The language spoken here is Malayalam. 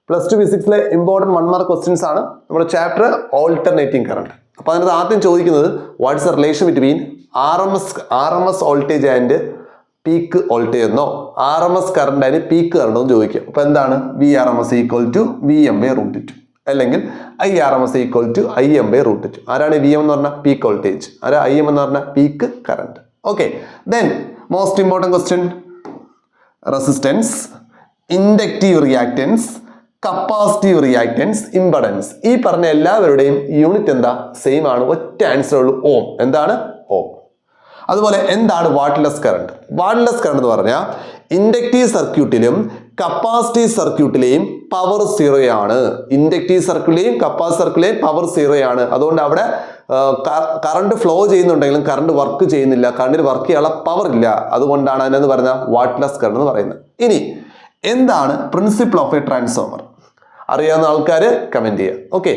പ്ലസ് ടു ഫിസിക്സിലെ ഇമ്പോർട്ടൻറ്റ് 1 മാർക്ക് ക്വസ്റ്റ്യൻസ് ആണ് നമ്മുടെ ചാപ്റ്റർ ഓൾട്ടർനേറ്റിംഗ് കറണ്ട്. അപ്പോൾ അതിനകത്ത് ആദ്യം ചോദിക്കുന്നത് what's the relation between R M S voltage and peak voltage എന്നോ R M S current and peak current എന്ന് ചോദിക്കും. അപ്പോൾ എന്താണ് V R M S equal to V M by root 2 അല്ലെങ്കിൽ I R M S equal to I M by root 2. ആരാണ് വി എം എന്ന് പറഞ്ഞാൽ പീക്ക് വോൾട്ടേജ്, ആരാ ഐ എം എന്ന് പറഞ്ഞാൽ peak current. Okay, then most important question resistance, inductive reactance, capacitive reactance, impedance. ഈ പറഞ്ഞ എല്ലാവരുടെയും യൂണിറ്റ് എന്താ? സെയിം ആണ്, ഒറ്റ ആൻസർ ഉള്ളൂ, ഓം. എന്താണ്? ഓം. അതുപോലെ എന്താണ് വാട്ട്ലെസ് കറണ്ട്? വാട്ട്ലെസ് കറണ്ട് എന്ന് പറഞ്ഞാൽ ഇൻഡക്റ്റീവ് സർക്യൂട്ടിലും കപ്പാസിറ്റീവ് സർക്യൂട്ടിലെയും പവർ സീറോയാണ്. ഇൻഡക്റ്റീവ് സർക്യൂട്ടിലെയും കപ്പാസിറ്റീവ് സർക്യൂട്ടിലെയും പവർ സീറോയാണ്. അതുകൊണ്ട് അവിടെ കറണ്ട് ഫ്ലോ ചെയ്യുന്നുണ്ടെങ്കിലും കറണ്ട് വർക്ക് ചെയ്യുന്നില്ല, കറണ്ടിന് വർക്ക് ചെയ്യാനുള്ള പവർ ഇല്ല. അതുകൊണ്ടാണ് അതിനെന്ന് പറഞ്ഞാൽ വാട്ട്ലെസ് കറണ്ട് എന്ന് പറയുന്നത്. ഇനി എന്താണ് പ്രിൻസിപ്പിൾ ഓഫ് എ ട്രാൻസ്ഫോമർ? അറിയാവുന്ന ആൾക്കാർ കമന്റ് ചെയ്യുക. ഓക്കെ,